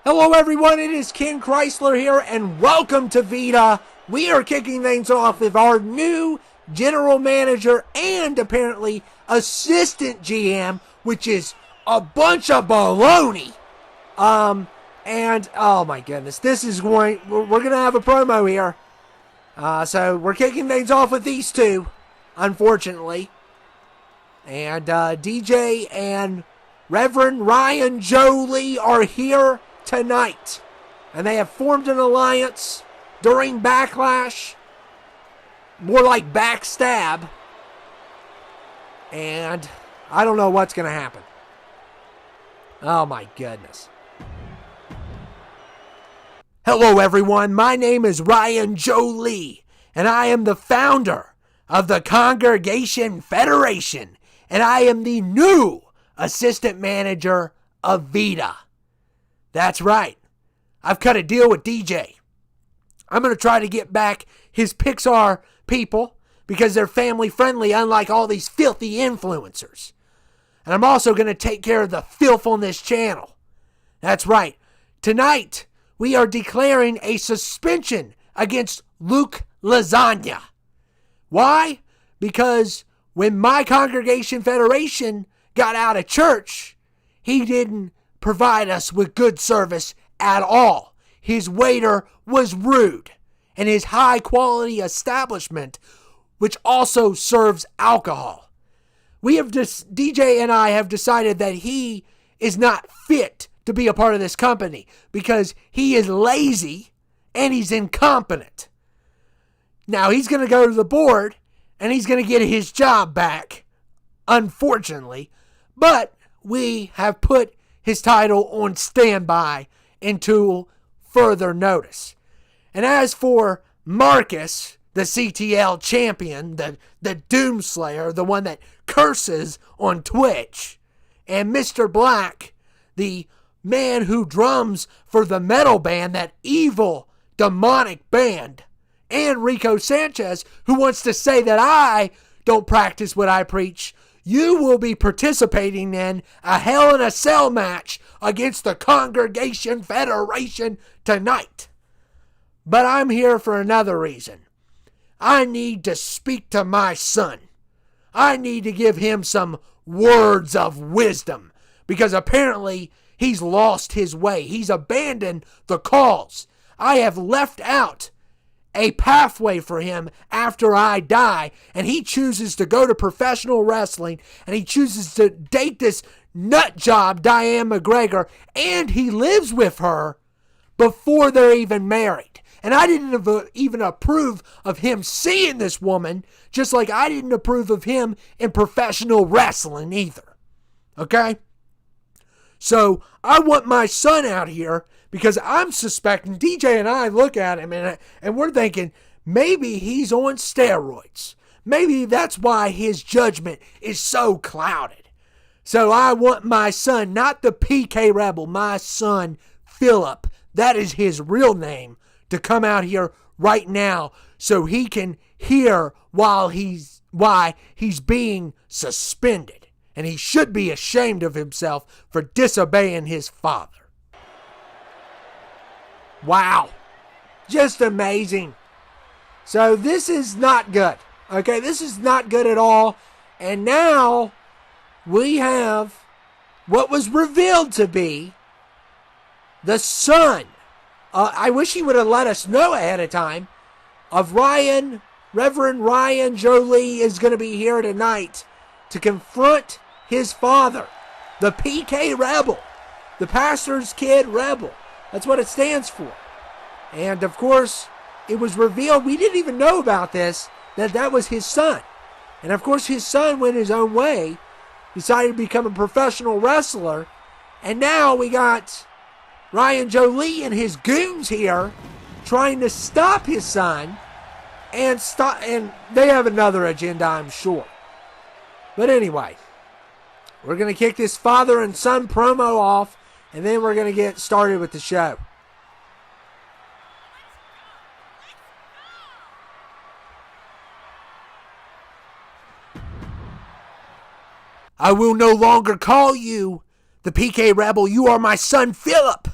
Hello everyone, it is Ken Chrysler here, and welcome to VITA. We are kicking things off with our new general manager and apparently assistant GM, which is a bunch of baloney. And oh my goodness, we're going to have a promo here. So we're kicking things off with these two, unfortunately. And DJ and Reverend Ryan Jolie are here tonight, and they have formed an alliance during Backlash, more like backstab, and I don't know what's going to happen. Oh my goodness. Hello everyone, my name is Ryan Jolie, and I am the founder of the Congregation Federation, and I am the new assistant manager of VITA. That's right. I've cut a deal with DJ. I'm going to try to get back his Pixar people because they're family friendly, unlike all these filthy influencers. And I'm also going to take care of the filth on this channel. That's right. Tonight, we are declaring a suspension against Luke Lasagna. Why? Because when my Congregation Federation got out of church, he didn't provide us with good service at all. His waiter was rude, and his high quality establishment, which also serves alcohol. DJ and I have decided that he is not fit to be a part of this company because he is lazy and he's incompetent. Now he's going to go to the board and he's going to get his job back, unfortunately, but we have put his title on standby until further notice. And as for Marcus, the CTL champion, the Doomslayer, the one that curses on Twitch, and Mr. Black, the man who drums for the metal band, that evil, demonic band, and Reko Sanchez, who wants to say that I don't practice what I preach, you will be participating in a Hell in a Cell match against the Congregation Federation tonight. But I'm here for another reason. I need to speak to my son. I need to give him some words of wisdom because apparently he's lost his way. He's abandoned the cause. I have left out a pathway for him after I die, and he chooses to go to professional wrestling, and he chooses to date this nut job, Diane McGregor, and he lives with her before they're even married. And I didn't even approve of him seeing this woman, just like I didn't approve of him in professional wrestling either. Okay? So I want my son out here because I'm suspecting, DJ and I look at him and we're thinking maybe he's on steroids. Maybe that's why his judgment is so clouded. So I want my son, not the PK Rebel, my son Philip, that is his real name, to come out here right now so he can hear why he's being suspended. And he should be ashamed of himself for disobeying his father. Wow. Just amazing. So this is not good. Okay, this is not good at all. And now we have what was revealed to be the son. I wish he would have let us know ahead of time of Reverend Ryan Jolie is going to be here tonight to confront his father, the PK Rebel, the pastor's kid rebel. That's what it stands for. And of course, it was revealed, we didn't even know about this, that was his son. And of course, his son went his own way, decided to become a professional wrestler. And now we got Ryan Jolie and his goons here trying to stop his son and they have another agenda, I'm sure. But anyway, we're going to kick this father and son promo off, and then we're going to get started with the show. I will no longer call you the PK Rebel. You are my son, Philip.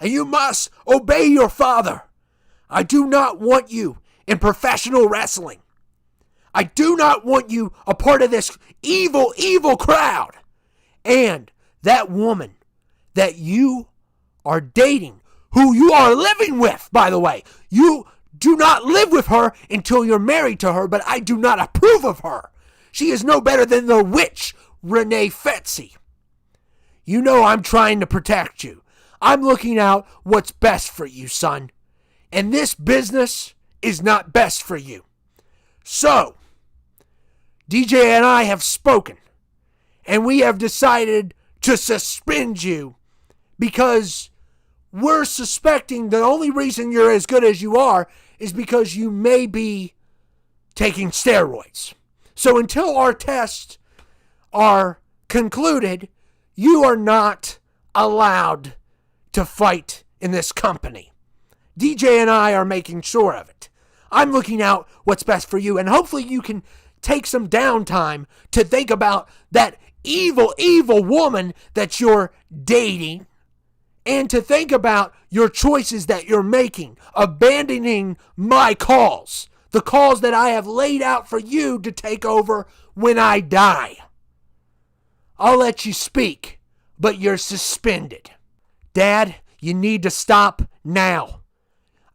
and you must obey your father. I do not want you in professional wrestling. I do not want you a part of this evil, evil crowd. And that woman that you are dating, who you are living with, by the way, you do not live with her until you're married to her, but I do not approve of her. She is no better than the witch, Renee Fetzi. You know I'm trying to protect you. I'm looking out what's best for you, son. And this business is not best for you. So, DJ and I have spoken, and we have decided to suspend you because we're suspecting the only reason you're as good as you are is because you may be taking steroids. So until our tests are concluded, you are not allowed to fight in this company. DJ and I are making sure of it. I'm looking out what's best for you, and hopefully you can take some downtime to think about that evil, evil woman that you're dating, and to think about your choices that you're making, abandoning my calls, the calls that I have laid out for you to take over when I die. I'll let you speak, but you're suspended. Dad, you need to stop now.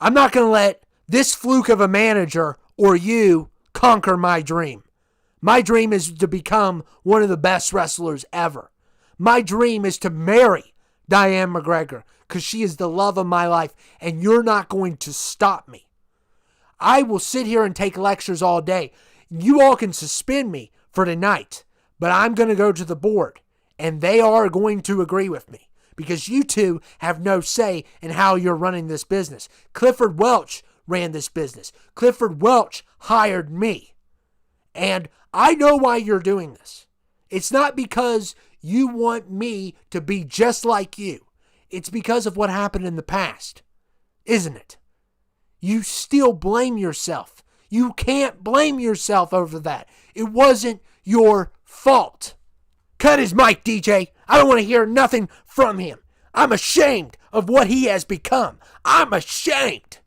I'm not going to let this fluke of a manager or you conquer my dream. My dream is to become one of the best wrestlers ever. My dream is to marry Diane McGregor because she is the love of my life, and you're not going to stop me. I will sit here and take lectures all day. You all can suspend me for tonight, but I'm going to go to the board, and they are going to agree with me because you two have no say in how you're running this business. Clifford Welch ran this business. Clifford Welch hired me, and I know why you're doing this. It's not because you want me to be just like you. It's because of what happened in the past, isn't it? You still blame yourself. You can't blame yourself over that. It wasn't your fault. Cut his mic, DJ. I don't want to hear nothing from him. I'm ashamed of what he has become. I'm ashamed.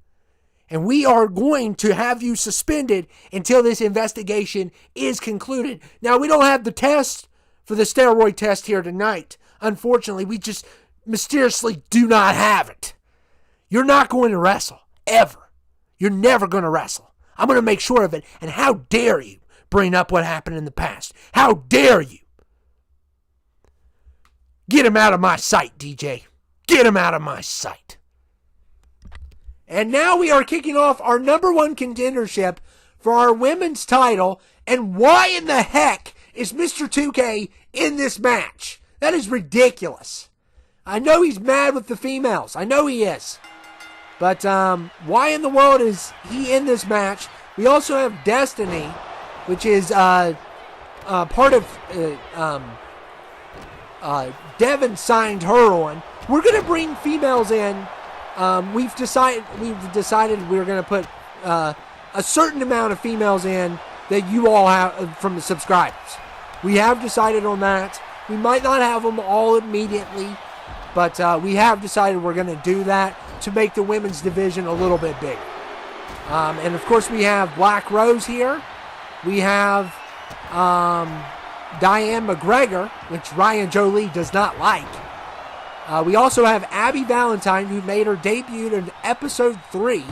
And we are going to have you suspended until this investigation is concluded. Now, we don't have the test for the steroid test here tonight. Unfortunately, we just mysteriously do not have it. You're not going to wrestle, ever. You're never going to wrestle. I'm going to make sure of it. And how dare you bring up what happened in the past? How dare you? Get him out of my sight, DJ. Get him out of my sight. And now we are kicking off our number one contendership for our women's title. And why in the heck is Mr. 2K in this match? That is ridiculous. I know he's mad with the females. I know he is. But why in the world is he in this match? We also have Destiny, which is part of Devin signed her on. We're going to bring females in. We've decided we're going to put a certain amount of females in that you all have from the subscribers. We have decided on that. We might not have them all immediately, but we have decided we're going to do that to make the women's division a little bit bigger. And of course we have Black Rose here. We have Diane McGregor, which Ryan Jolie does not like. We also have Abby Valentine, who made her debut in episode 3.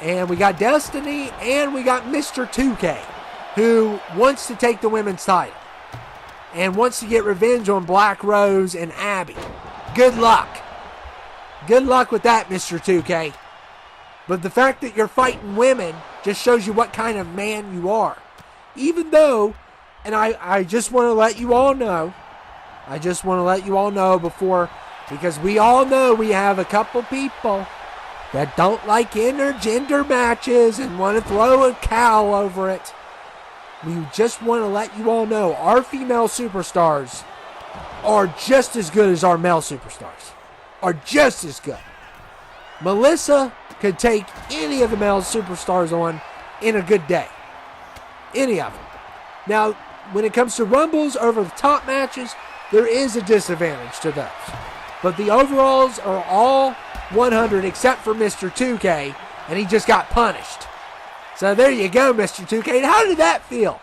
And we got Destiny, and we got Mr. 2K, who wants to take the women's title and wants to get revenge on Black Rose and Abby. Good luck. Good luck with that, Mr. 2K. But the fact that you're fighting women just shows you what kind of man you are. Even though, and I just want to let you all know, before, because we all know we have a couple people that don't like intergender matches and want to throw a cow over it. We just want to let you all know our female superstars are just as good as our male superstars. Are just as good. Melissa could take any of the male superstars on in a good day. Any of them. Now, when it comes to Rumbles over the top matches, there is a disadvantage to those. But the overalls are all 100 except for Mr. 2K, and he just got punished. So there you go, Mr. 2K. How did that feel?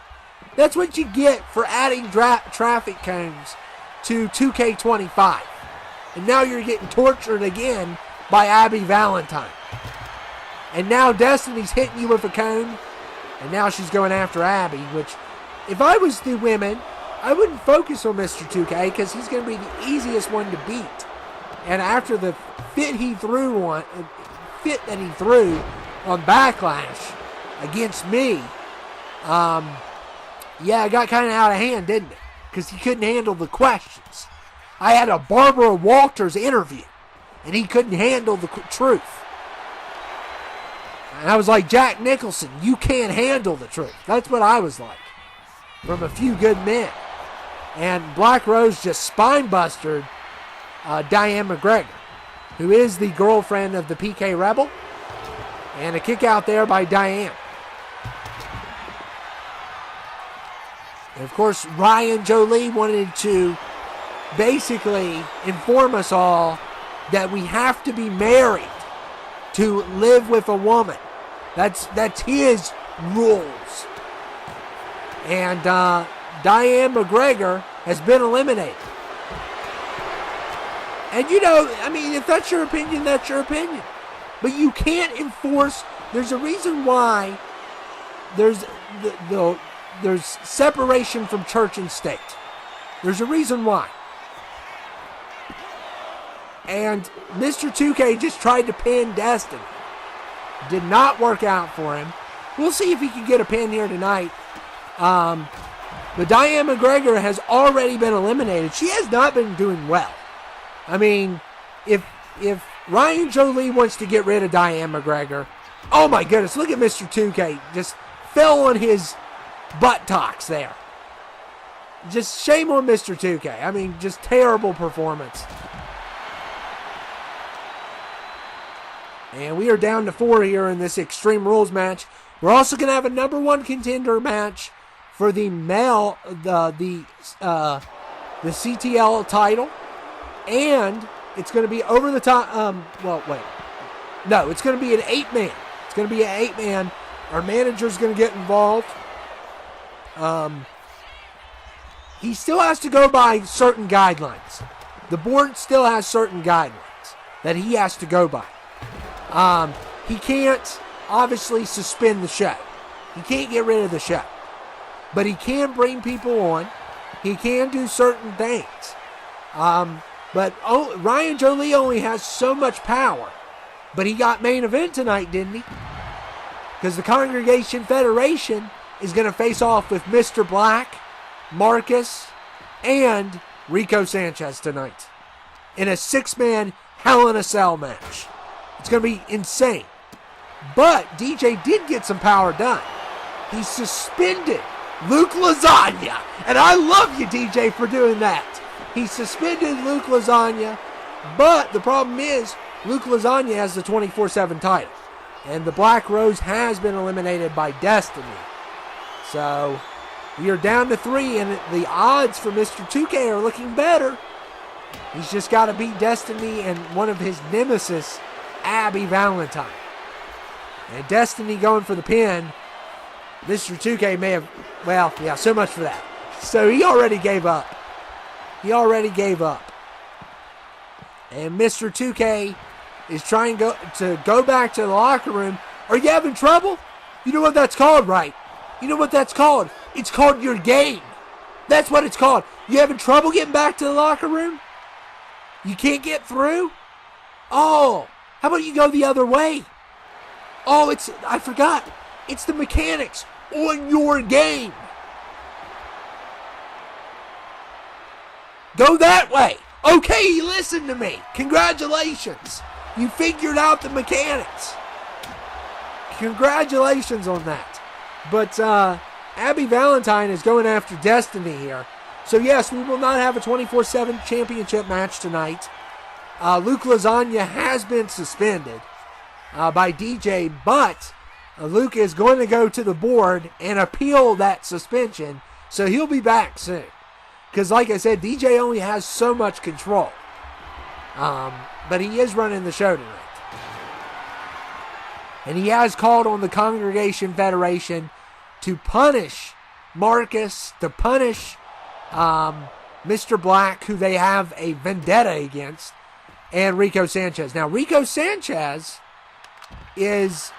That's what you get for adding traffic cones to 2K25. And now you're getting tortured again by Abby Valentine. And now Destiny's hitting you with a cone, and now she's going after Abby, which, if I was the women, I wouldn't focus on Mr. 2K because he's going to be the easiest one to beat. And after the fit that he threw on Backlash against me, it got kind of out of hand, didn't it? Because he couldn't handle the questions. I had a Barbara Walters interview, and he couldn't handle the truth. And I was like, Jack Nicholson, you can't handle the truth. That's what I was like from A Few Good Men. And Black Rose just spine-busted Diane McGregor, who is the girlfriend of the PK Rebel. And a kick out there by Diane. And of course, Ryan Jolie wanted to basically inform us all that we have to be married to live with a woman. That's his rules. And Diane McGregor has been eliminated. And if that's your opinion, that's your opinion. But you can't enforce. There's a reason why there's separation from church and state. There's a reason why. And Mr. 2K just tried to pin Destiny. Did not work out for him. We'll see if he can get a pin here tonight. But Diane McGregor has already been eliminated. She has not been doing well. I mean, if Ryan Jolie wants to get rid of Diane McGregor, oh my goodness, look at Mr. 2K. Just fell on his buttocks there. Just shame on Mr. 2K. I mean, just terrible performance. And we are down to 4 here in this Extreme Rules match. We're also going to have a number 1 contender match for the male, the CTL title. And it's going to be over the top. It's going to be an 8-man. It's going to be an 8-man. Our manager's going to get involved. He still has to go by certain guidelines. The board still has certain guidelines that he has to go by. He can't obviously suspend the show. He can't get rid of the show. But he can bring people on. He can do certain things. But Ryan Jolie only has so much power. But he got main event tonight, didn't he? Because the Congregation Federation is going to face off with Mr. Black, Marcus, and Reko Sanchez tonight in a 6-man Hell in a Cell match. It's going to be insane. But DJ did get some power done. He suspended Luke Lasagna. And I love you, DJ, for doing that. He suspended Luke Lasagna. But the problem is, Luke Lasagna has the 24/7 title. And the Black Rose has been eliminated by Destiny. So, we are down to 3, and the odds for Mr. 2K are looking better. He's just got to beat Destiny and one of his nemesis, Abby Valentine. And Destiny going for the pin. Mr. 2K may have, so much for that. So he already gave up. And Mr. 2K is trying to go back to the locker room. Are you having trouble? You know what that's called, right? You know what that's called? It's called your game. That's what it's called. You having trouble getting back to the locker room? You can't get through? Oh, how about you go the other way? Oh, I forgot. It's the mechanics on your game. Go that way. Okay, listen to me. Congratulations. You figured out the mechanics. Congratulations on that. But Abby Valentine is going after Destiny here. So yes, we will not have a 24/7 championship match tonight. Luke Lasagna has been suspended by DJ, but Luke is going to go to the board and appeal that suspension, so he'll be back soon. Because like I said, DJ only has so much control. But he is running the show tonight. And he has called on the Congregation Federation to punish Marcus, to punish Mr. Black, who they have a vendetta against, and Reko Sanchez. Now, Reko Sanchez is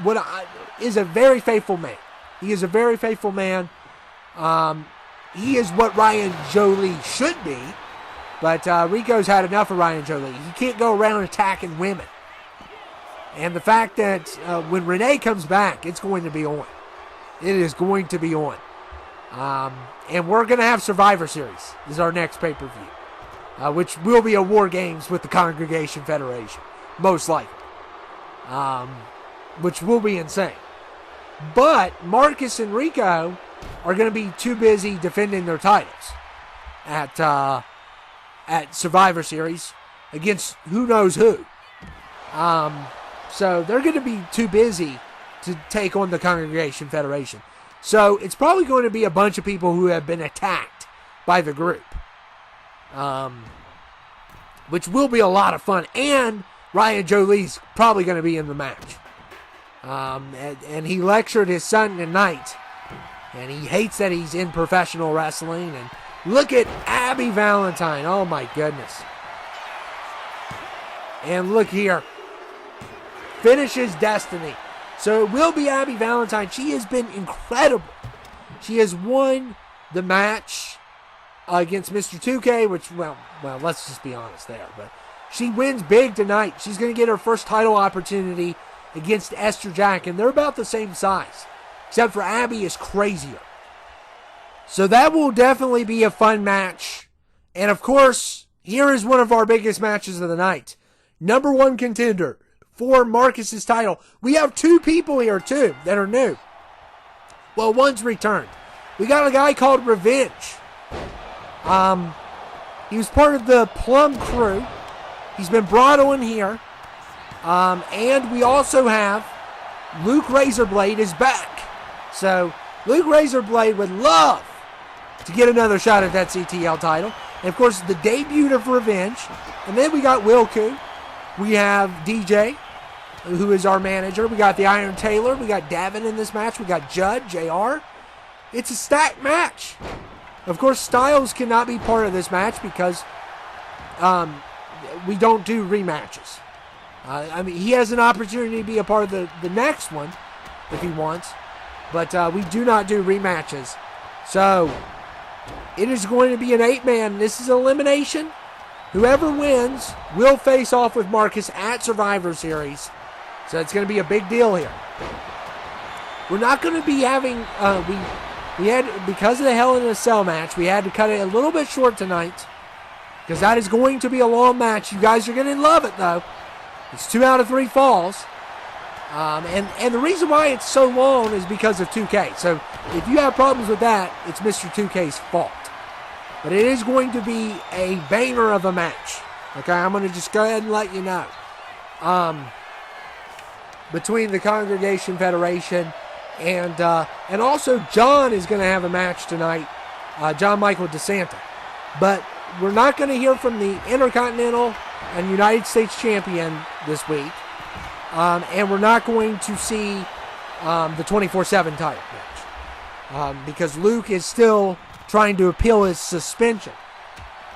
a very faithful man. He is a very faithful man. He is what Ryan Jolie should be, but Rico's had enough of Ryan Jolie. He can't go around attacking women. And the fact that when Renee comes back, it's going to be on. It is going to be on. And we're going to have Survivor Series. This is our next pay-per-view, which will be a War Games with the Congregation Federation, most likely, which will be insane. But Marcus and Reko are going to be too busy defending their titles at Survivor Series against who knows who. So they're going to be too busy to take on the Congregation Federation. So it's probably going to be a bunch of people who have been attacked by the group, which will be a lot of fun. And Ryan Jolie's probably going to be in the match. And he lectured his son tonight, and he hates that he's in professional wrestling. And look at Abby Valentine. Oh, my goodness. And look here. Finishes Destiny. So it will be Abby Valentine. She has been incredible. She has won the match against Mr. 2K, which, well, let's just be honest there. But she wins big tonight. She's going to get her first title opportunity against Esther Jack, and they're about the same size, except for Abby is crazier. So that will definitely be a fun match. And, of course, here is one of our biggest matches of the night. Number one contender for Marcus's title. We have two people here, too, that are new. Well, one's returned. We got a guy called Revenge. He was part of the Plum Crew. He's been brought on here. And we also have Luke Razorblade is back. So, Luke Razorblade would love to get another shot at that CTL title. And, of course, the debut of Revenge. And then we got Wilku. We have DJ, who is our manager. We got the Iron Taylor. We got Davin in this match. We got Judd, JR. It's a stacked match. Of course, Styles cannot be part of this match because we don't do rematches. He has an opportunity to be a part of the next one if he wants. But we do not do rematches. So, it is going to be an 8-man. This is elimination. Whoever wins will face off with Marcus at Survivor Series. So it's going to be a big deal here. We're not going to be having, we had, because of the Hell in a Cell match, we had to cut it a little bit short tonight. Because that is going to be a long match. You guys are going to love it, though. It's 2 out of 3 falls. And the reason why it's so long is because of 2K. So if you have problems with that, it's Mr. 2K's fault. But it is going to be a banger of a match. Okay, I'm going to just go ahead and let you know. Between the Congregation Federation and also John is going to have a match tonight. John Michael DeSanta. But we're not going to hear from the Intercontinental and United States Champion this week. And we're not going to see the 24/7 title match. Because Luke is still trying to appeal his suspension.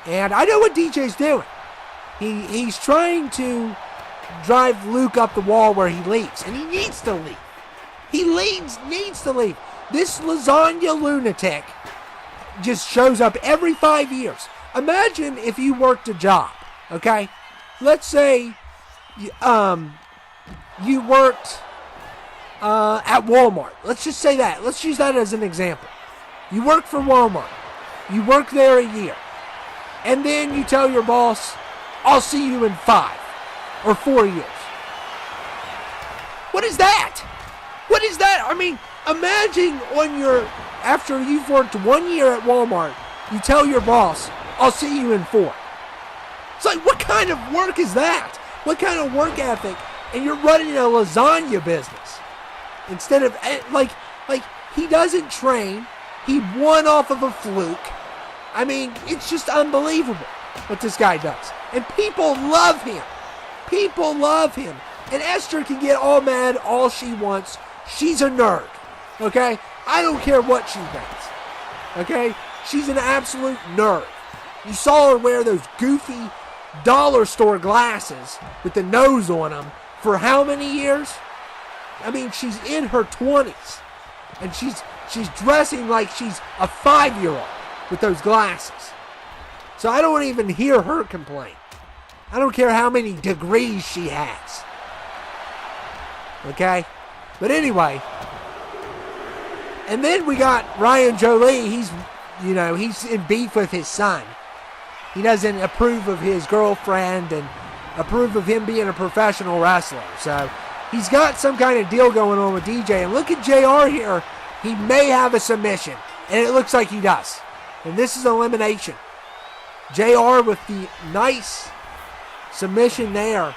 And I know what DJ's doing. He's trying to drive Luke up the wall where he leaves. And he needs to leave. He needs to leave. This lasagna lunatic just shows up every 5 years. Imagine if you worked a job, okay? Let's say you worked at Walmart. Let's just say that. Let's use that as an example. You work for Walmart. You work there a year. And then you tell your boss, I'll see you in 5 or 4 years. What is that? What is that? I mean, imagine after you've worked 1 year at Walmart, you tell your boss, I'll see you in 4. It's like, what kind of work is that? What kind of work ethic? And you're running a lasagna business. Instead of, like he doesn't train. He won off of a fluke. I mean, it's just unbelievable what this guy does. And people love him. People love him. And Esther can get all mad all she wants. She's a nerd. Okay? I don't care what she thinks. Okay? She's an absolute nerd. You saw her wear those goofy dollar store glasses with the nose on them for how many years? I mean, she's in her 20s. And she's dressing like she's a 5-year-old with those glasses. So I don't even hear her complain. I don't care how many degrees she has. Okay? But anyway. And then we got Ryan Jolie. He's in beef with his son. He doesn't approve of his girlfriend and approve of him being a professional wrestler. So he's got some kind of deal going on with DJ. And look at JR here. He may have a submission. And it looks like he does. And this is elimination. JR with the nice submission there.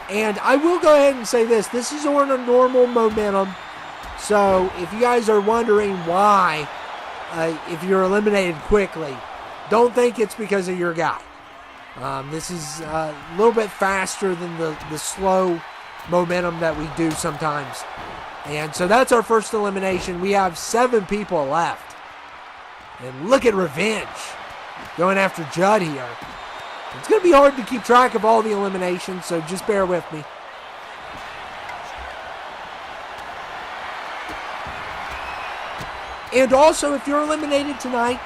And I will go ahead and say this. This is on a normal momentum. So if you guys are wondering why, if you're eliminated quickly, don't think it's because of your guy. This is a little bit faster than the slow momentum that we do sometimes. And so that's our first elimination. We have 7 people left. And look at Revenge going after Judd here. It's going to be hard to keep track of all the eliminations, so just bear with me. And also, if you're eliminated tonight,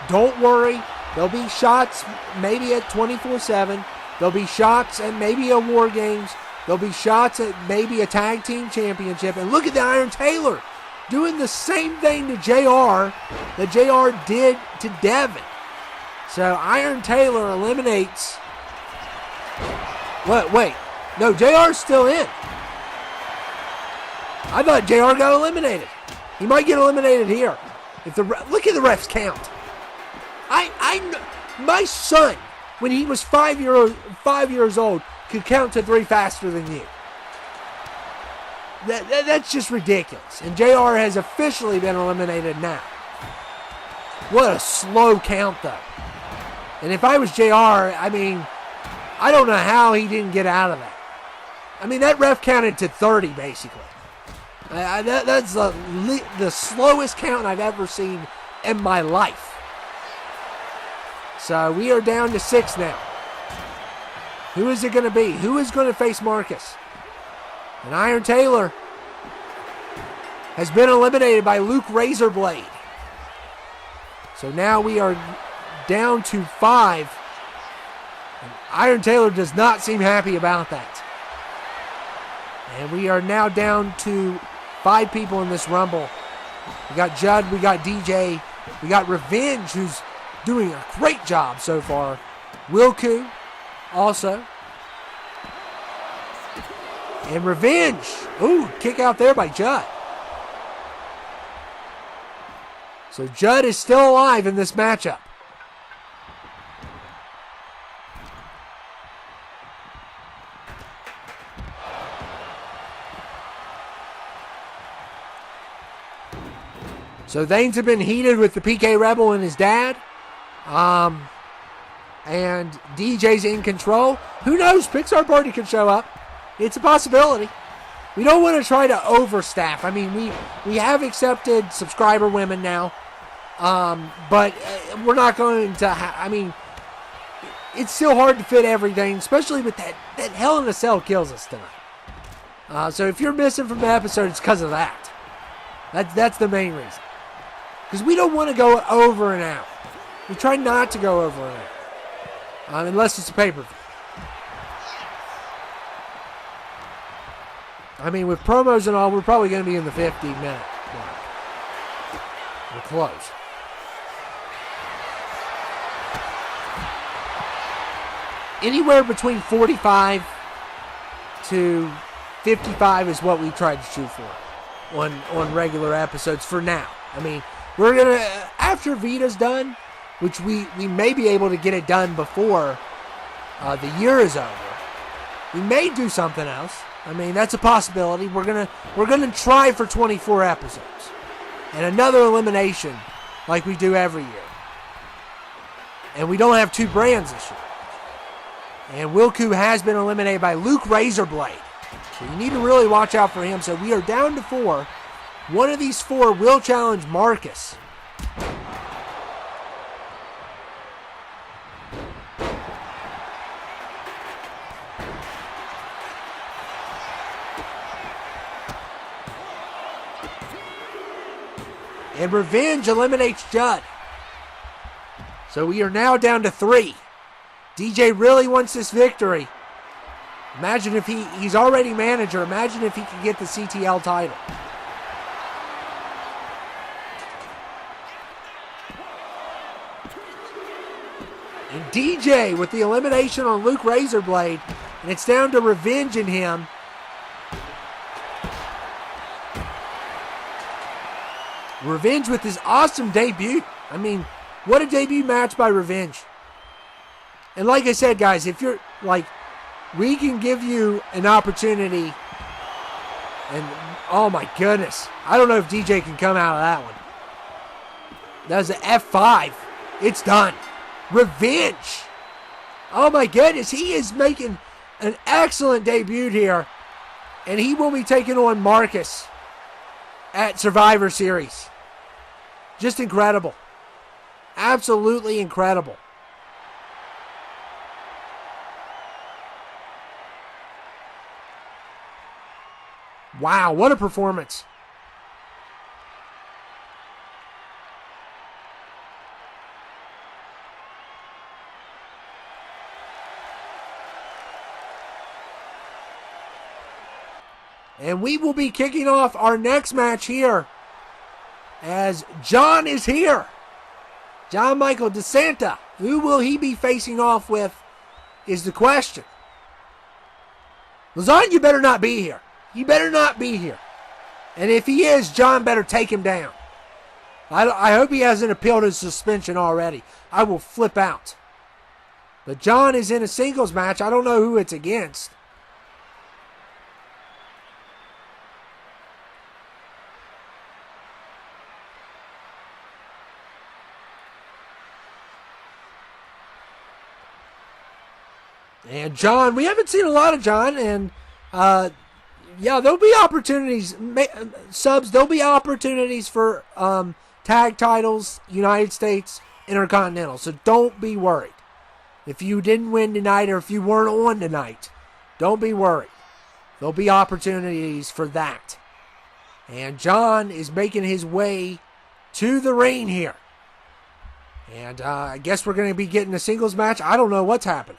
don't worry. There'll be shots maybe at 24/7. There'll be shots at maybe a War Games. There'll be shots at maybe a Tag Team Championship. And look at the Iron Taylor doing the same thing to JR that JR did to Devin. So Iron Taylor eliminates. Wait. No, JR's still in. I thought JR got eliminated. He might get eliminated here. Look at the refs count. My son, when he was 5 years old, could count to 3 faster than you. That's just ridiculous. And JR has officially been eliminated now. What a slow count, though. And if I was JR, I mean, I don't know how he didn't get out of that. I mean, that ref counted to 30, basically. That's the slowest count I've ever seen in my life. So we are down to 6 now. Who is it going to be? Who is going to face Marcus? And Iron Taylor has been eliminated by Luke Razorblade. So now we are down to 5. And Iron Taylor does not seem happy about that. And we are now down to 5 people in this Rumble. We got Judd, we got DJ, we got Revenge, who's doing a great job so far. Wilku also. And Revenge. Ooh, kick out there by Judd. So Judd is still alive in this matchup. So things have been heated with the PK Rebel and his dad. And DJ's in control. Who knows? Pixar Party could show up. It's a possibility. We don't want to try to overstaff. I mean, we have accepted subscriber women now. But we're not going to... I mean, it's still hard to fit everything, especially with that Hell in a Cell kills us tonight. So if you're missing from the episode, it's because of that. That's the main reason. Because we don't want to go over and out. We try not to go over and out. Unless it's a pay-per-view. I mean, with promos and all, we're probably going to be in the 50-minute mark. We're close. Anywhere between 45 to 55 is what we try to shoot for on regular episodes for now. I mean, we're going to, after Vita's done, which we may be able to get it done before the year is over, we may do something else. I mean, that's a possibility. We're gonna try for 24 episodes and another elimination like we do every year. And we don't have 2 brands this year. And Wilku has been eliminated by Luke Razorblade. So you need to really watch out for him. So we are down to 4. One of these 4 will challenge Marcus. And Revenge eliminates Judd. So we are now down to 3. DJ really wants this victory. Imagine if he's already manager. Imagine if he could get the CTL title. And DJ with the elimination on Luke Razorblade. And it's down to Revenge in him. Revenge with his awesome debut. I mean, what a debut match by Revenge. And like I said, guys, if you're like, we can give you an opportunity. And oh my goodness, I don't know if DJ can come out of that one. That was an F5. It's done. Revenge. Oh my goodness, he is making an excellent debut here. And he will be taking on Marcus at Survivor Series. Just incredible. Absolutely incredible. Wow, what a performance. And we will be kicking off our next match here as John is here. John Michael DeSanta. Who will he be facing off with is the question. Lasagna, you better not be here. He better not be here. And if he is, John better take him down. I hope he hasn't appealed his suspension already. I will flip out. But John is in a singles match. I don't know who it's against. And John, we haven't seen a lot of John, and yeah, there'll be opportunities, subs, there'll be opportunities for tag titles, United States, Intercontinental, so don't be worried. If you didn't win tonight or if you weren't on tonight, don't be worried. There'll be opportunities for that. And John is making his way to the ring here. And I guess we're going to be getting a singles match. I don't know what's happening.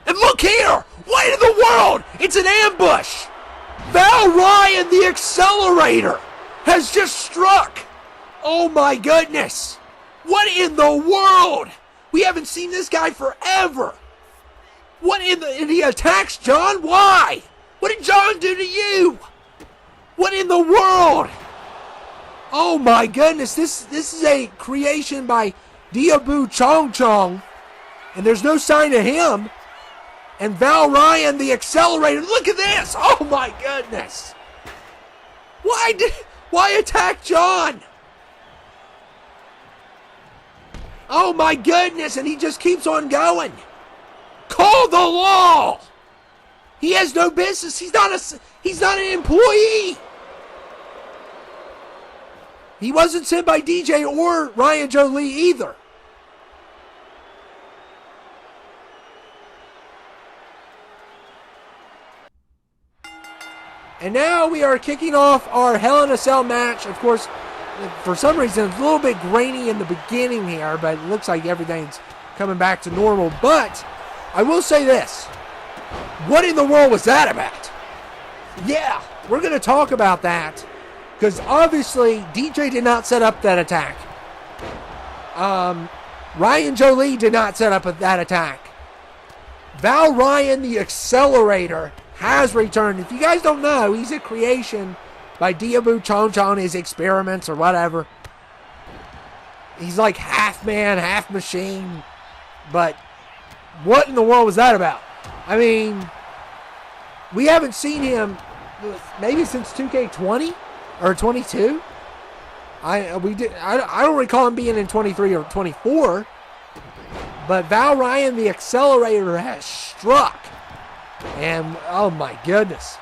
And look here! What in the world? It's an ambush! Val Ryan, the Accelerator, has just struck! Oh my goodness! What in the world? We haven't seen this guy forever! What in the... And he attacks John? Why? What did John do to you? What in the world? Oh my goodness, this is a creation by Diabu Chong Chong, and there's no sign of him. And Val Ryan, the Accelerator, look at this! Oh my goodness! Why attack John? Oh my goodness, and he just keeps on going. Call the law! He has no business. He's not an employee. He wasn't sent by DJ or Ryan Jolie either. And now we are kicking off our Hell in a Cell match. Of course, for some reason, it's a little bit grainy in the beginning here, but it looks like everything's coming back to normal. But I will say this. What in the world was that about? Yeah, we're going to talk about that. Because obviously, DJ did not set up that attack. Ryan Jolie did not set up that attack. Val Ryan, the Accelerator, has returned. If you guys don't know, he's a creation by Diabu Chong Chong, his experiments or whatever. He's like half man, half machine. But what in the world was that about? I mean, we haven't seen him maybe since 2K20 or 22. I don't recall him being in 23 or 24. But Val Ryan, the accelerator, has struck. And, oh my goodness.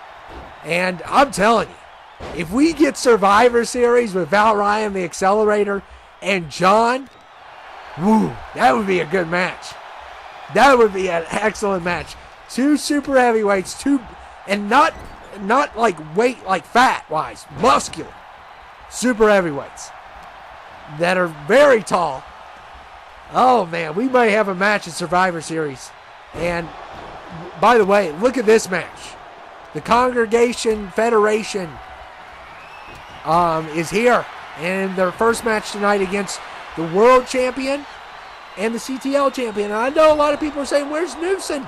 And I'm telling you, if we get Survivor Series with Val Ryan, the accelerator, and John, woo, that would be a good match. That would be an excellent match. Two super heavyweights, and not like weight, like fat-wise, muscular super heavyweights that are very tall. Oh, man, we may have a match at Survivor Series. And, by the way, look at this match. The Congregation Federation is here in their first match tonight against the World Champion and the CTL Champion. And I know a lot of people are saying, where's Newson?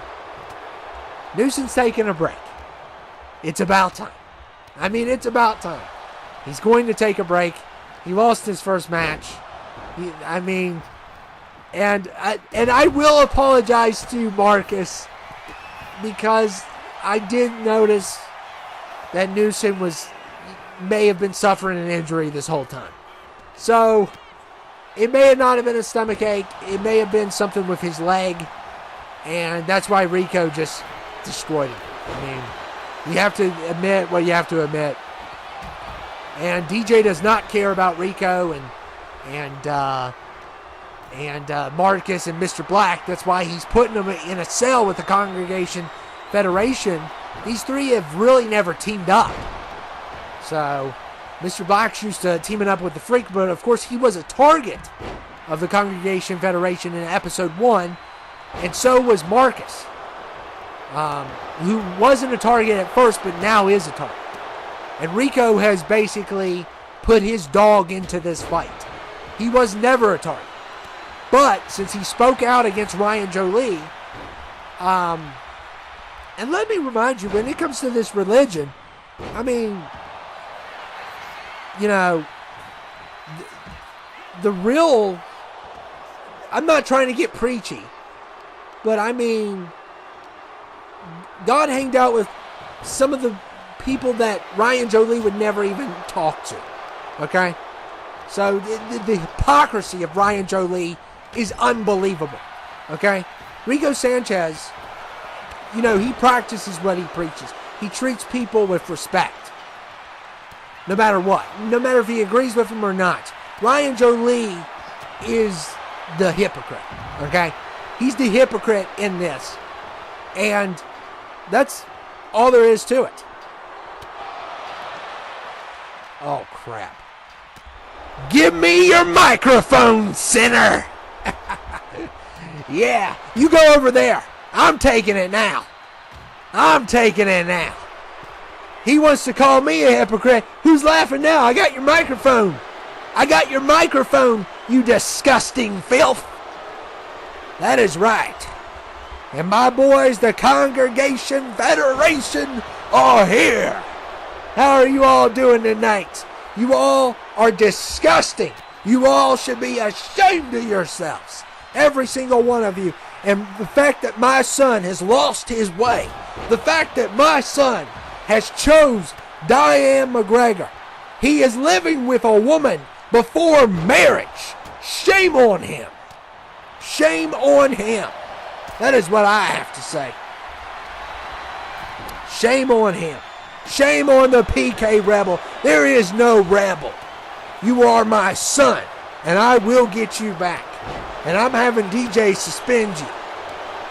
Newson's taking a break. It's about time. I mean, it's about time. He's going to take a break. He lost his first match. And I will apologize to Marcus because I did notice that Newsom may have been suffering an injury this whole time. So it may not have been a stomach ache. It may have been something with his leg. And that's why Reko just destroyed him. I mean, you have to admit what you have to admit. And DJ does not care about Reko and Marcus and Mr. Black. That's why he's putting them in a cell with the Congregation Federation. These three have really never teamed up. So Mr. Black's used to teaming up with the Freak, but of course he was a target of the Congregation Federation in episode 1, and so was Marcus, who wasn't a target at first, but now is a target. And Reko has basically put his dog into this fight. He was never a target. But since he spoke out against Ryan Jolie, and let me remind you, when it comes to this religion, I mean, you know, the real, I'm not trying to get preachy, but I mean, God hanged out with some of the people that Ryan Jolie would never even talk to, okay? So the hypocrisy of Ryan Jolie is unbelievable, okay? Reko Sanchez, you know, he practices what he preaches. He treats people with respect, no matter what. No matter if he agrees with him or not. Ryan Jolie is the hypocrite, okay? He's the hypocrite in this. And that's all there is to it. Oh, crap. Give me your microphone, sinner! Yeah, you go over there. I'm taking it now. I'm taking it now. He wants to call me a hypocrite. Who's laughing now? I got your microphone. I got your microphone, you disgusting filth. That is right. And my boys, the Congregation Federation, are here. How are you all doing tonight? You all are disgusting. You all should be ashamed of yourselves. Every single one of you. And the fact that my son has lost his way. The fact that my son has chose Diane McGregor. He is living with a woman before marriage. Shame on him. Shame on him. That is what I have to say. Shame on him. Shame on the PK Rebel. There is no rebel. You are my son, and I will get you back. And I'm having DJ suspend you.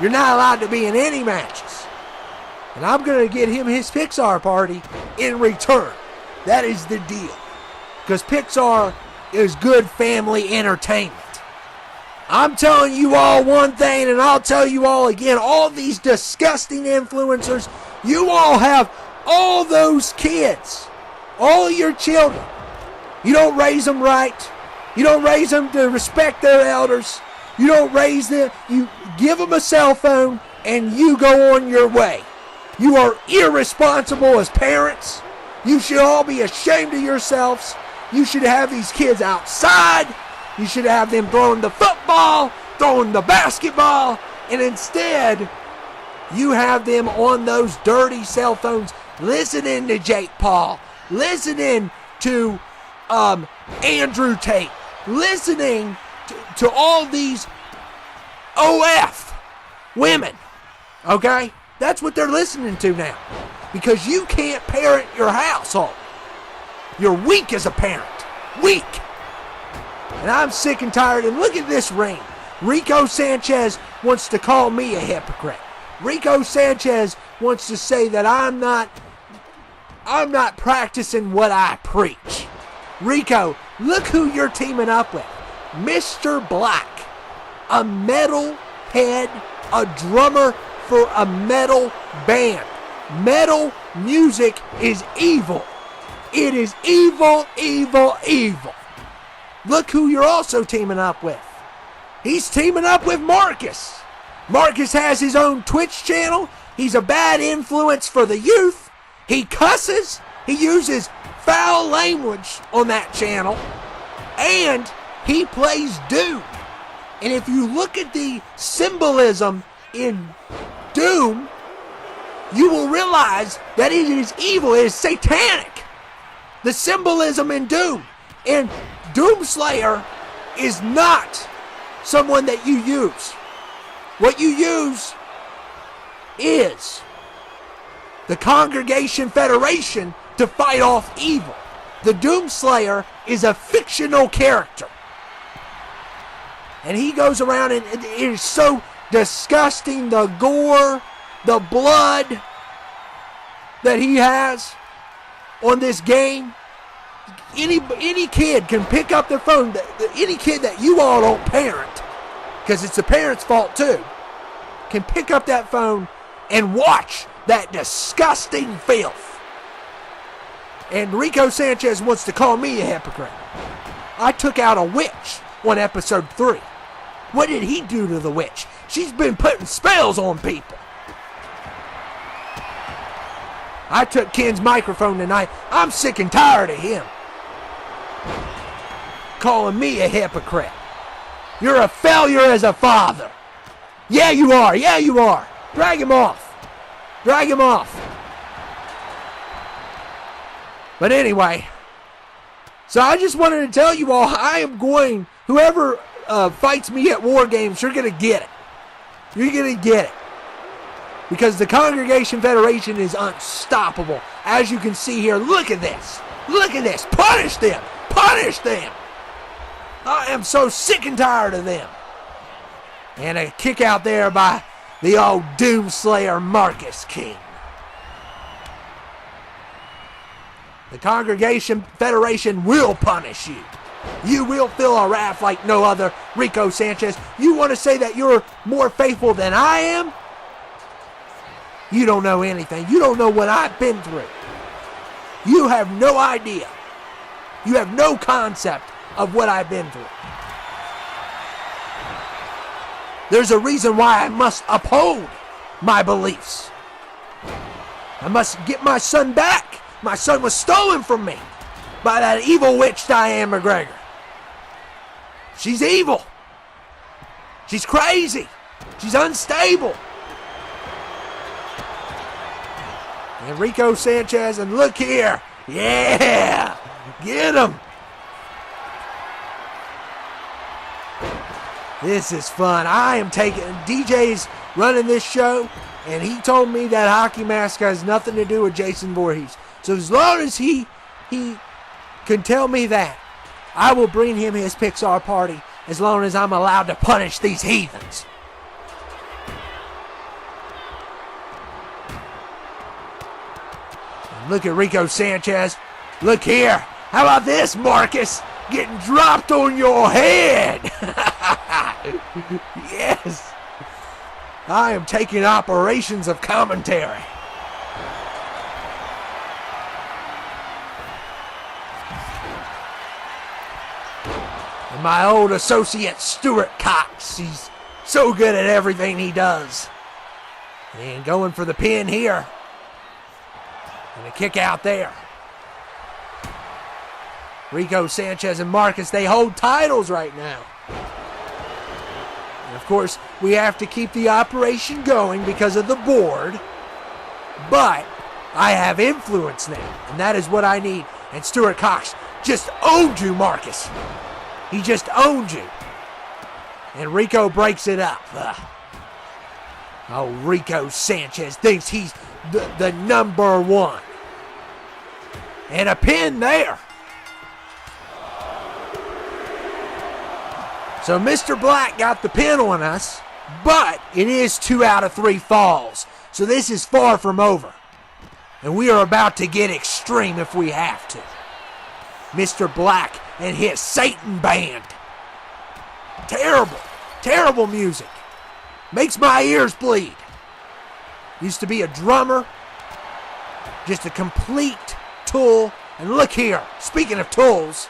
You're not allowed to be in any matches. And I'm going to get him his Pixar party in return. That is the deal. Because Pixar is good family entertainment. I'm telling you all one thing, and I'll tell you all again. All these disgusting influencers, you all have all those kids. All your children. You don't raise them right. You don't raise them to respect their elders. You don't raise them. You give them a cell phone and you go on your way. You are irresponsible as parents. You should all be ashamed of yourselves. You should have these kids outside. You should have them throwing the football, throwing the basketball, and instead you have them on those dirty cell phones listening to Jake Paul, listening to Andrew Tate, listening to all these OF women. Okay? That's what they're listening to now. Because you can't parent your household. You're weak as a parent. Weak. And I'm sick and tired. And look at this ring. Reko Sanchez wants to call me a hypocrite. Reko Sanchez wants to say that I'm not practicing what I preach. Reko, look who you're teaming up with. Mr. Black. A metal head, a drummer for a metal band. Metal music is evil. It is evil, evil, evil. Look who you're also teaming up with. He's teaming up with Marcus. Marcus has his own Twitch channel. He's a bad influence for the youth. He cusses. He uses foul language on that channel. And he plays Doom. And if you look at the symbolism in Doom, you will realize that it is evil. It is satanic. The symbolism in Doom. And Doomslayer is not someone that you use. What you use is the Congregation Federation to fight off evil. The Doomslayer is a fictional character. And he goes around and it is so disgusting, the gore, the blood that he has on this game. Any kid can pick up their phone, any kid that you all don't parent, because it's the parents' fault too, can pick up that phone and watch that disgusting filth. And Reko Sanchez wants to call me a hypocrite. I took out a witch on episode 3. What did he do to the witch? She's been putting spells on people. I took Ken's microphone tonight. I'm sick and tired of him calling me a hypocrite. You're a failure as a father. Yeah, you are. Yeah, you are. Drag him off. Drag him off. But anyway, so I just wanted to tell you all, I am going, whoever fights me at War Games, you're going to get it. You're going to get it. Because the Congregation Federation is unstoppable. As you can see here, look at this. Look at this. Punish them. Punish them. I am so sick and tired of them. And a kick out there by the old Doomslayer Marcus King. The Congregation Federation will punish you. You will feel a wrath like no other. Reko Sanchez, you want to say that you're more faithful than I am? You don't know anything. You don't know what I've been through. You have no idea. You have no concept of what I've been through. There's a reason why I must uphold my beliefs. I must get my son back. My son was stolen from me by that evil witch Diane McGregor. She's evil. She's crazy. She's unstable. And Reko Sanchez, and look here. Yeah! Get him! This is fun. I am taking, DJ's running this show, and he told me that hockey mask has nothing to do with Jason Voorhees. So as long as he can tell me that, I will bring him his Pixar party as long as I'm allowed to punish these heathens. And look at Reko Sanchez. Look here. How about this, Marcus? Getting dropped on your head. Yes. I am taking operations of commentary. And my old associate Stuart Cox, he's so good at everything he does. And going for the pin here. And a kick out there. Reko Sanchez and Marcus, they hold titles right now. And of course, we have to keep the operation going because of the board. But I have influence now, and that is what I need. And Stuart Cox just owned you, Marcus. He just owned you. And Reko breaks it up. Oh, Reko Sanchez thinks he's the number one. And a pin there. So Mr. Black got the pin on us, but it is 2 out of 3 falls. So this is far from over. And we are about to get extreme if we have to. Mr. Black and his Satan band. Terrible, terrible music. Makes my ears bleed. Used to be a drummer. Just a complete tool. And look here, speaking of tools,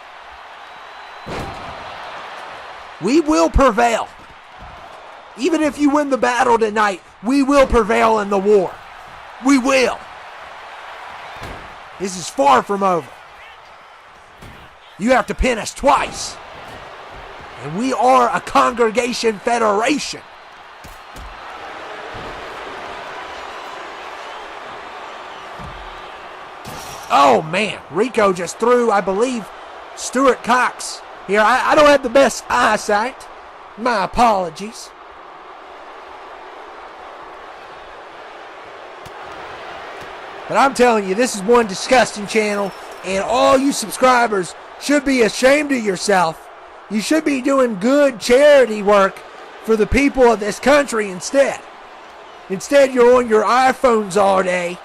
we will prevail. Even if you win the battle tonight, we will prevail in the war. We will. This is far from over. You have to pin us twice. And we are a congregation federation. Oh man, Reko just threw, I believe, Stuart Cox here. I don't have the best eyesight. My apologies. But I'm telling you, this is one disgusting channel, and all you subscribers should be ashamed of yourself. You should be doing good charity work for the people of this country instead. Instead, you're on your iPhones all day,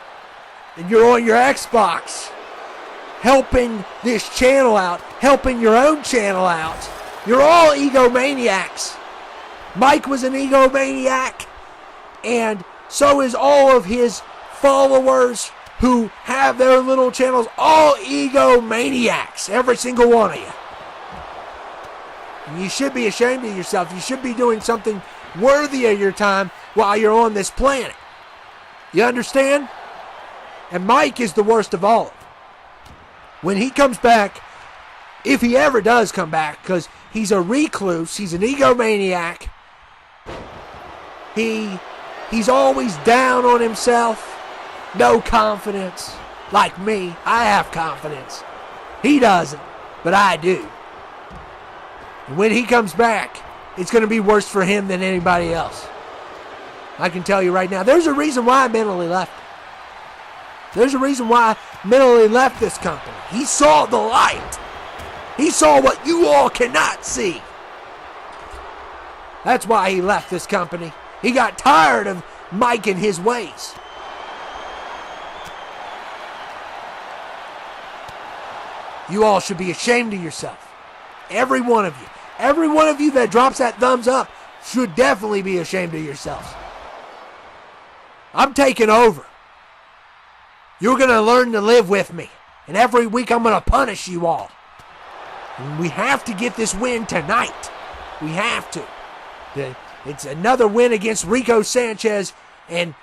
and you're on your Xbox, helping this channel out, helping your own channel out. You're all egomaniacs. Mike was an egomaniac, and so is all of his followers who have their little channels, all egomaniacs, every single one of you. And you should be ashamed of yourself. You should be doing something worthy of your time while you're on this planet. You understand? And Mike is the worst of all. When he comes back, if he ever does come back, because he's a recluse, he's an egomaniac, he's always down on himself, no confidence. Like me, I have confidence. He doesn't, but I do. And when he comes back, it's going to be worse for him than anybody else. I can tell you right now. There's a reason why I mentally left. There's a reason why I mentally left this company. He saw the light. He saw what you all cannot see. That's why he left this company. He got tired of Mike and his ways. You all should be ashamed of yourself. Every one of you. Every one of you that drops that thumbs up should definitely be ashamed of yourselves. I'm taking over. You're going to learn to live with me. And every week I'm going to punish you all. And we have to get this win tonight. We have to. It's another win against Reko Sanchez. And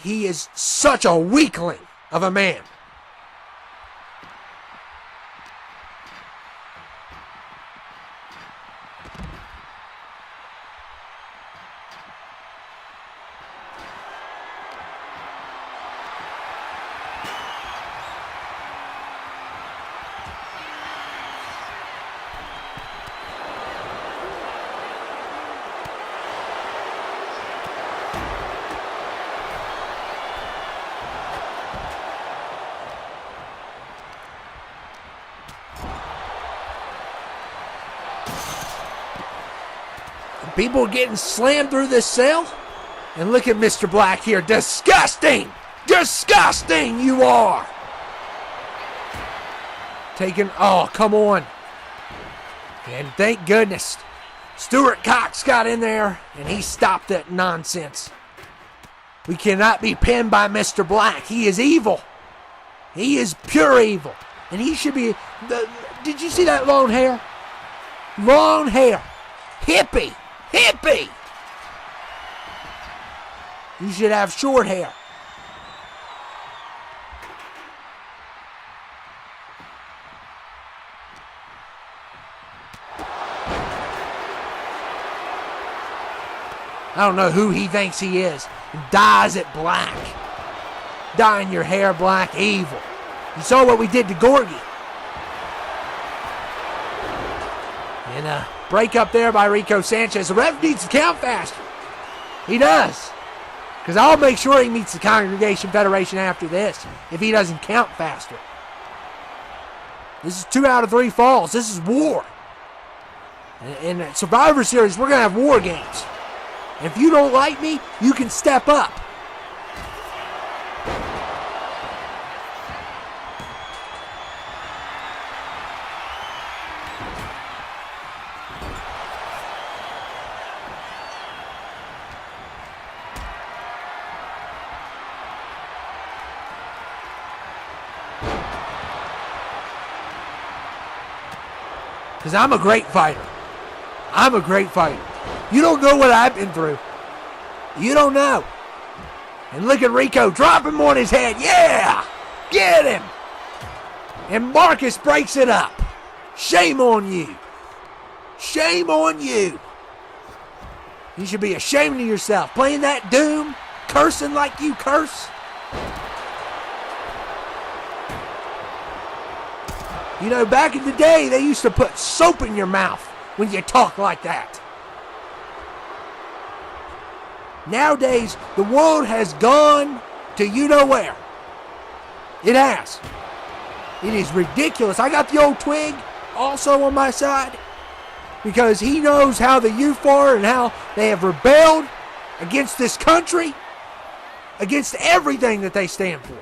he is such a weakling of a man. People are getting slammed through this cell. And look at Mr. Black here. Disgusting! Disgusting you are! Oh, come on. And thank goodness Stuart Cox got in there and he stopped that nonsense. We cannot be pinned by Mr. Black. He is evil. He is pure evil. And he should be... Did you see that long hair? Long hair. Hippie. Hippie! You should have short hair. I don't know who he thinks he is. Dyes it black. Dyeing your hair black, evil. You saw what we did to Gorgie. And Break up there by Reko Sanchez. The ref needs to count faster. He does. Because I'll make sure he meets the Congregation Federation after this if he doesn't count faster. This is 2 out of 3 falls. This is war. In Survivor Series, we're going to have war games. And if you don't like me, you can step up. Because I'm a great fighter. I'm a great fighter. You don't know what I've been through. You don't know. And look at Reko, drop him on his head. Yeah! Get him! And Marcus breaks it up. Shame on you. Shame on you. You should be ashamed of yourself. Playing that Doom, cursing like you curse. You know, back in the day, they used to put soap in your mouth when you talk like that. Nowadays, the world has gone to you know where. It has. It is ridiculous. I got the old twig also on my side because he knows how the youth are and how they have rebelled against this country, against everything that they stand for.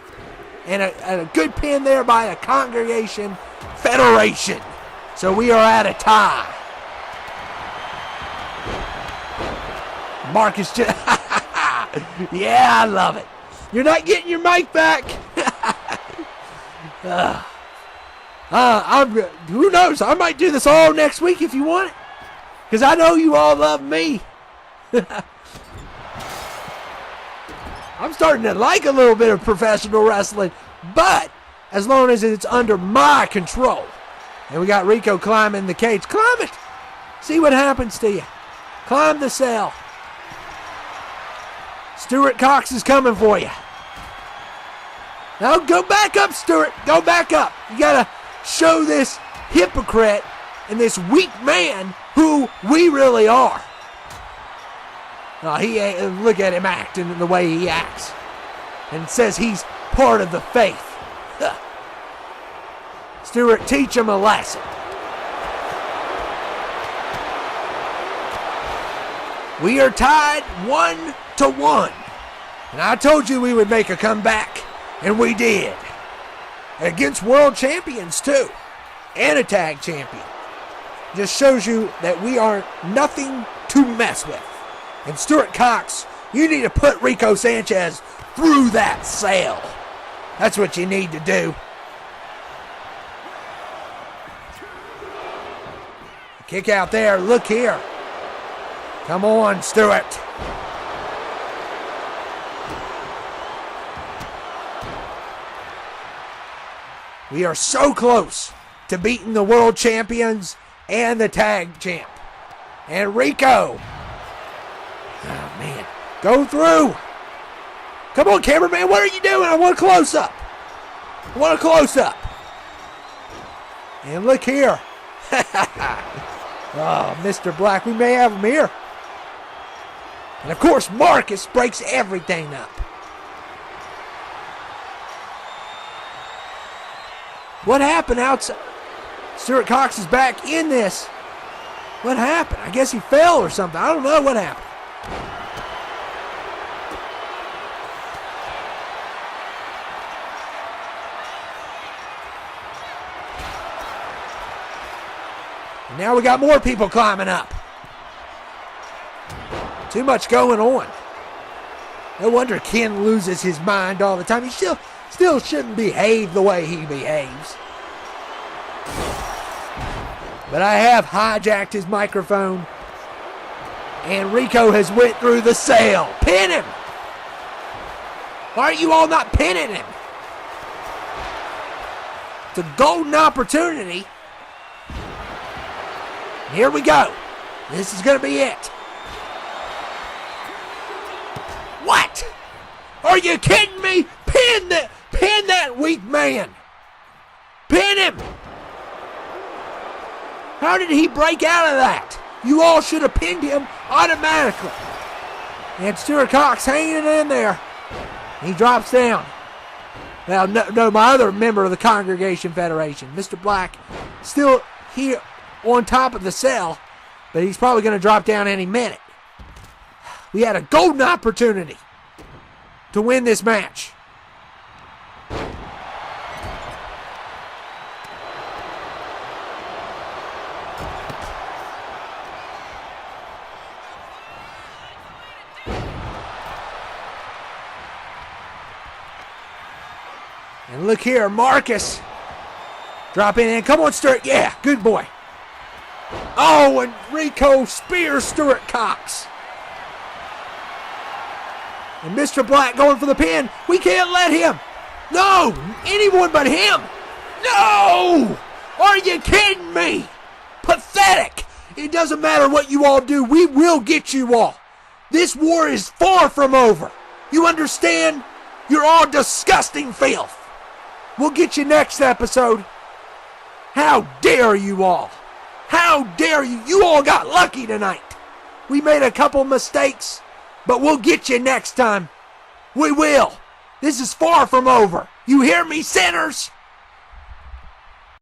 And a good pin there by the Congregation Federation. So we are at a tie. Marcus just... yeah, I love it. You're not getting your mic back. Who knows? I might do this all next week if you want it. Because I know you all love me. I'm starting to like a little bit of professional wrestling. But as long as it's under my control. And we got Reko climbing the cage. Climb it. See what happens to you. Climb the cell. Stuart Cox is coming for you. Now go back up, Stuart. Go back up. You got to show this hypocrite and this weak man who we really are. Look at him acting the way he acts. And says he's part of the faith. Stuart, teach him a lesson. We are tied 1-1. And I told you we would make a comeback. And we did. Against world champions, too. And a tag champion. Just shows you that we are nothing to mess with. And Stuart Cox, you need to put Reko Sanchez through that cell. That's what you need to do. Kick out there. Look here. Come on, Stuart. We are so close to beating the world champions and the tag champ. And Reko. Oh, man. Go through. Come on, cameraman. What are you doing? I want a close-up. I want a close-up. And look here. Oh, Mr. Black. We may have him here. And, of course, Marcus breaks everything up. What happened outside? Stuart Cox is back in this. What happened? I guess he fell or something. I don't know what happened. And now we got more people climbing up. Too much going on. No wonder Ken loses his mind all the time. He still shouldn't behave the way he behaves. But I have hijacked his microphone. And Reko has went through the cell. Pin him! Why are you all not pinning him? It's a golden opportunity. Here we go. This is going to be it. What? Are you kidding me? Pin that weak man. Pin him. How did he break out of that? You all should have pinned him automatically. And Stuart Cox hanging in there. He drops down. Now, no, my other member of the Congregation Federation, Mr. Black, still here on top of the cell, but he's probably going to drop down any minute. We had a golden opportunity to win this match. And look here, Marcus dropping in. Come on, Stuart. Yeah, good boy. Oh, and Reko spears Stuart Cox. And Mr. Black going for the pin. We can't let him. No, anyone but him. No! Are you kidding me? Pathetic. It doesn't matter what you all do. We will get you all. This war is far from over. You understand? You're all disgusting filth. We'll get you next episode. How dare you all? How dare you? You all got lucky tonight. We made a couple mistakes, but we'll get you next time. We will. This is far from over. You hear me, sinners?